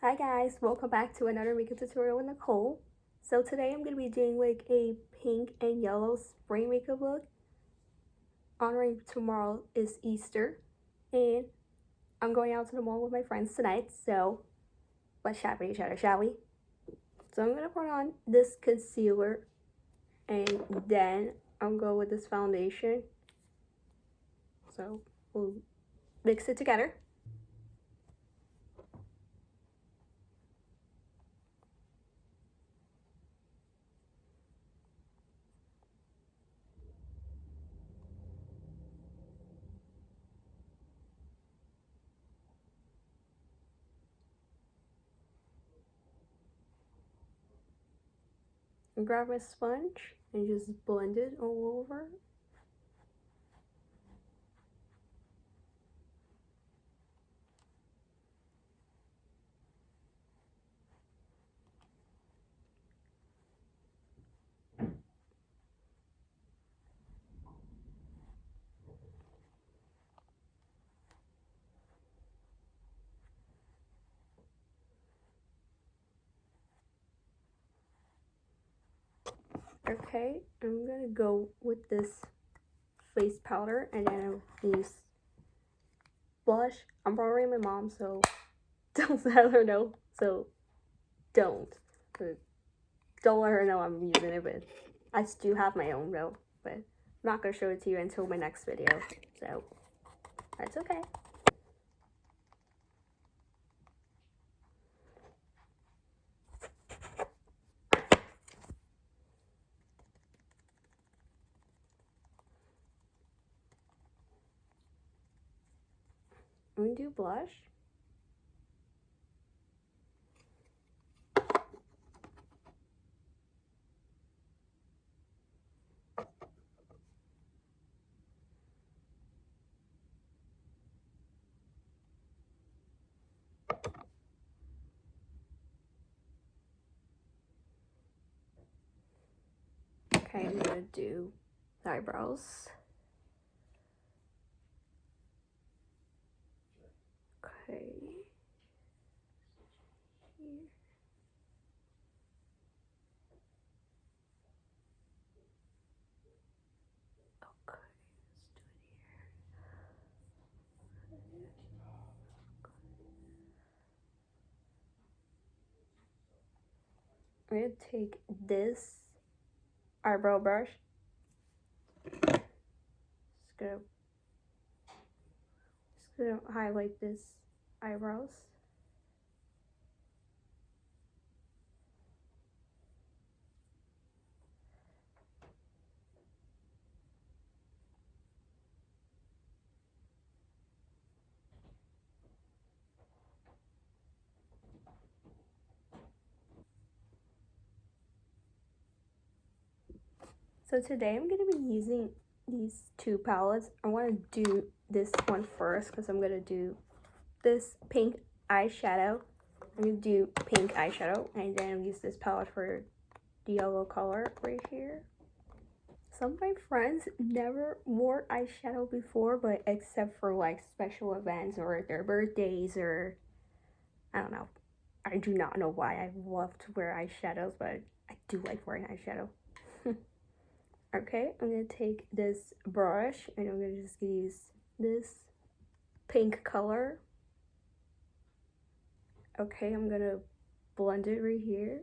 Hi guys, welcome back to another makeup tutorial with Nicole. So today I'm going to be doing like a pink and yellow spring makeup look. Honoring tomorrow is Easter and I'm going out to the mall with my friends tonight, so let's shop at each other, shall we? So I'm going to put on this concealer and then I'm going with this foundation. So we'll mix it together. And grab a sponge and just blend it all over. Okay, I'm gonna go with this face powder and then I'll use blush. I'm borrowing my mom, so don't let her know. So don't. Don't let her know I'm using it, but I do have my own though. But I'm not gonna show it to you until my next video. So that's okay. I'm gonna do blush. Okay, I'm gonna do eyebrows. Okay. Here. Okay, let's do it here. I'm gonna take this eyebrow brush. Just gonna highlight this eyebrows. So today I'm going to be using these two palettes. I want to do this one first because I'm going to do this pink eyeshadow. I'm going to do pink eyeshadow and then use this palette for the yellow color right here. Some of my friends never wore eyeshadow before, but except for like special events or their birthdays or I don't know. I do not know why I love to wear eyeshadows, but I do like wearing eyeshadow. Okay, I'm gonna take this brush and I'm gonna just use this pink color. Okay, I'm gonna blend it right here.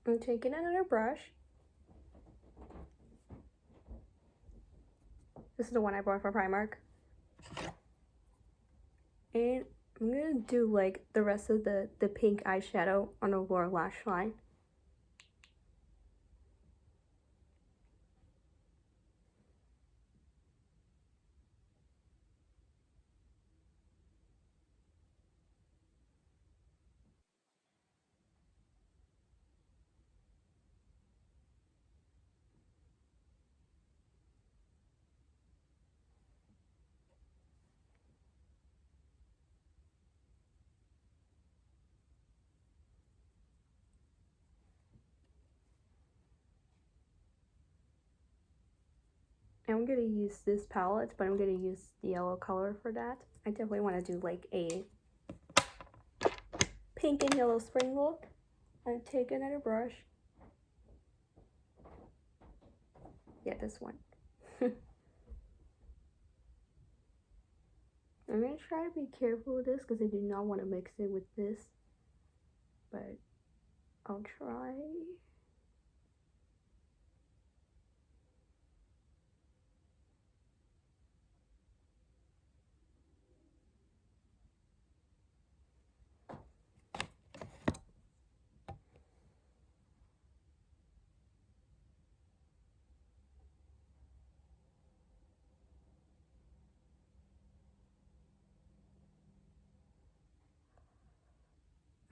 I'm taking another brush. This is the one I bought from Primark. And I'm gonna do like the rest of the pink eyeshadow on the lower lash line. I'm gonna use this palette, but I'm gonna use the yellow color for that. I definitely want to do like a pink and yellow spring look. I take another brush. Yeah, this one. I'm gonna try to be careful with this because I do not want to mix it with this, but I'll try.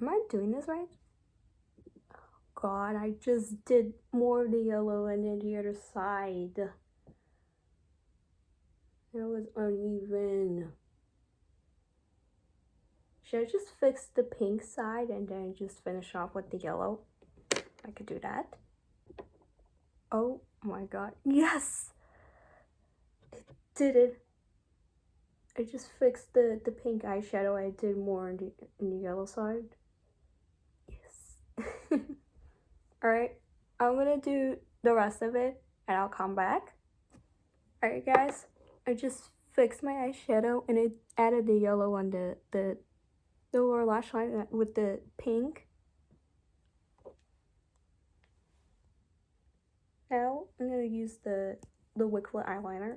Am I doing this right? God, I just did more of the yellow and then the other side. It was uneven. Should I just fix the pink side and then just finish off with the yellow? I could do that. Oh my god. Yes! It did it. I just fixed the pink eyeshadow. I did more on the yellow side. Yes. Alright, I'm gonna do the rest of it and I'll come back. Alright guys, I just fixed my eyeshadow and I added the yellow on the lower lash line with the pink. Now I'm gonna use the Wickliffe eyeliner.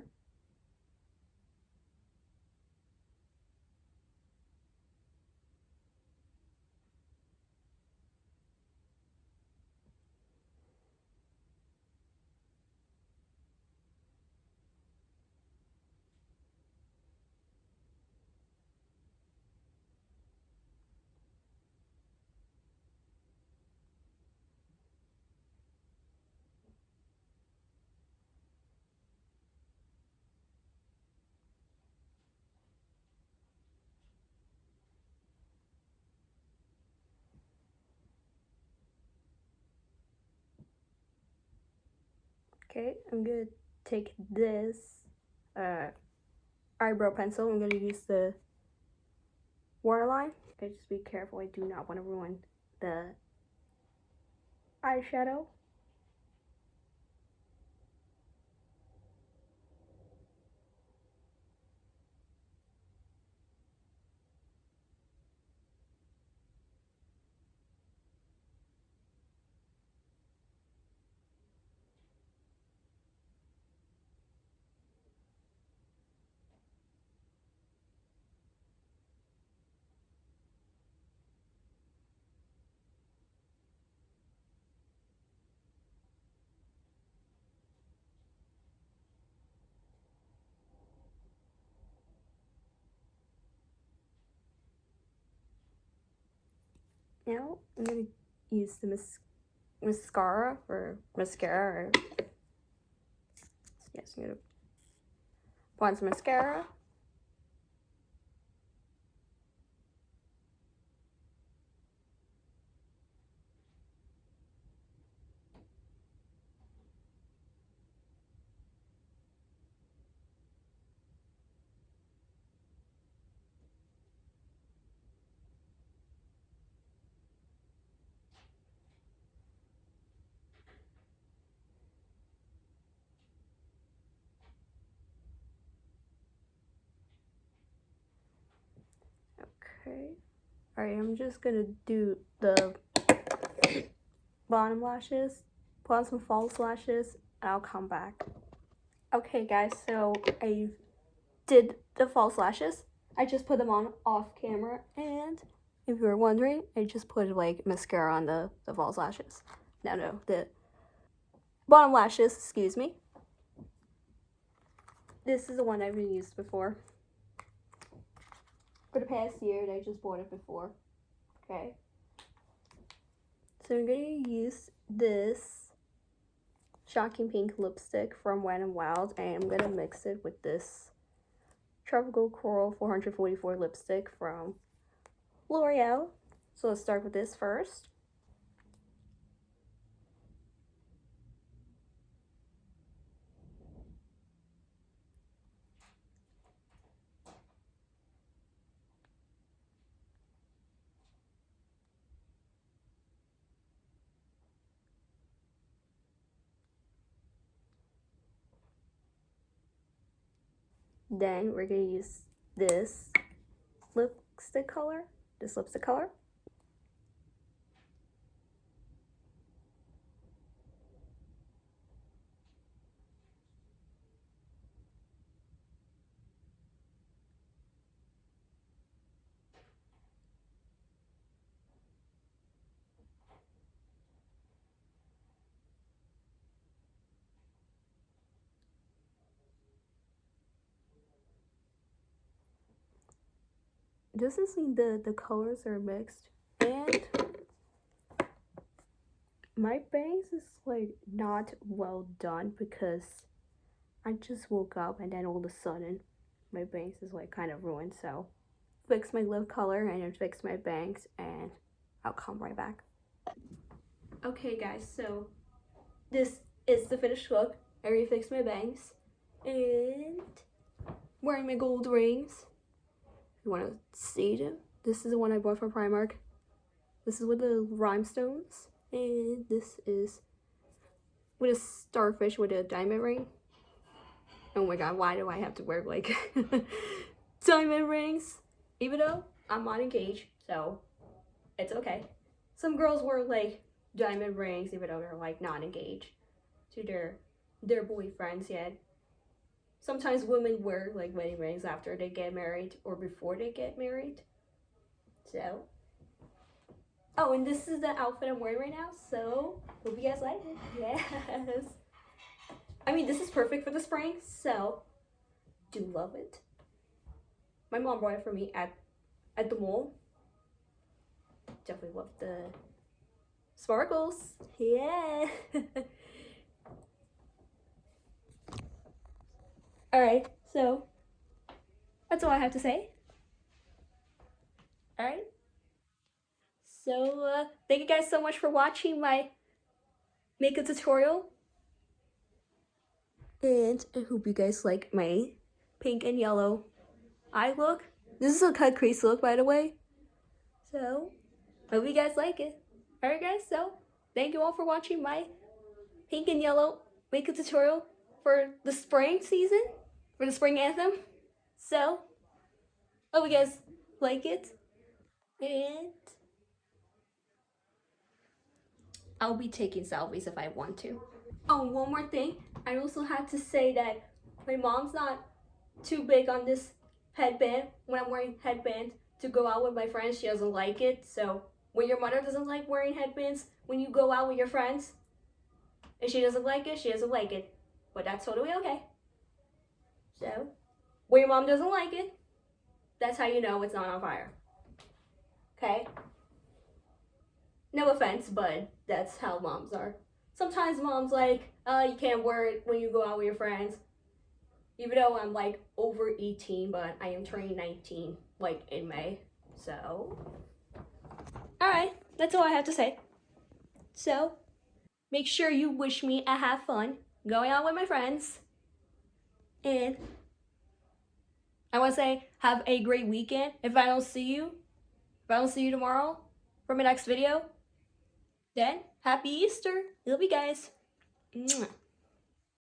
Okay, I'm gonna take this eyebrow pencil. I'm gonna use the waterline. Okay, just be careful. I do not want to ruin the eyeshadow. Now I'm gonna use the mascara or mascara. Yes, I'm gonna put on some mascara. Okay. Alright, I'm just gonna do the bottom lashes, put on some false lashes, and I'll come back. Okay guys, so I did the false lashes. I just put them on off camera, and if you were wondering, I just put like mascara on the false lashes. No, the bottom lashes, excuse me. This is the one I've used before. For the past year, and I just bought it before. Okay. So I'm gonna use this Shocking Pink lipstick from Wet n Wild, and I'm gonna mix it with this Tropical Coral 444 lipstick from L'Oreal. So let's start with this first. Then we're gonna use this lipstick color. Doesn't seem the colors are mixed, and my bangs is like not well done because I just woke up and then all of a sudden my bangs is like kind of ruined. So fix my lip color and then fix my bangs, and I'll come right back. Okay guys, so this is the finished look. I refixed my bangs and wearing my gold rings. You want to see them? This is the one I bought from Primark. This is with the rhinestones, and this is with a starfish with a diamond ring. Oh my god, why do I have to wear like diamond rings? Even though I'm not engaged, so it's okay. Some girls wear like diamond rings even though they're like not engaged to their boyfriends yet. Sometimes women wear like wedding rings after they get married or before they get married. So, oh, and this is the outfit I'm wearing right now, so hope you guys like it. Yes. I mean, this is perfect for the spring, so do love it. My mom bought it for me at the mall. Definitely love the sparkles. Yeah. Alright, so that's all I have to say. Alright. So, thank you guys so much for watching my makeup tutorial. And I hope you guys like my pink and yellow eye look. This is a cut crease look, by the way. So, hope you guys like it. Alright guys, so thank you all for watching my pink and yellow makeup tutorial for the spring season, for the spring anthem. So, hope you guys like it. And I'll be taking selfies if I want to. Oh, one more thing. I also had to say that my mom's not too big on this headband. When I'm wearing headband to go out with my friends, she doesn't like it. So when your mother doesn't like wearing headbands when you go out with your friends, and she doesn't like it, she doesn't like it. But that's totally okay. So when your mom doesn't like it, that's how you know it's not on fire. Okay? No offense, but that's how moms are. Sometimes mom's like, you can't wear it when you go out with your friends. Even though I'm like over 18, but I am turning 19 like in May. So, alright, that's all I have to say. So, make sure you wish me I have fun going out with my friends. And I want to say, have a great weekend. If I don't see you tomorrow for my next video, then happy Easter. Love you guys. Mwah.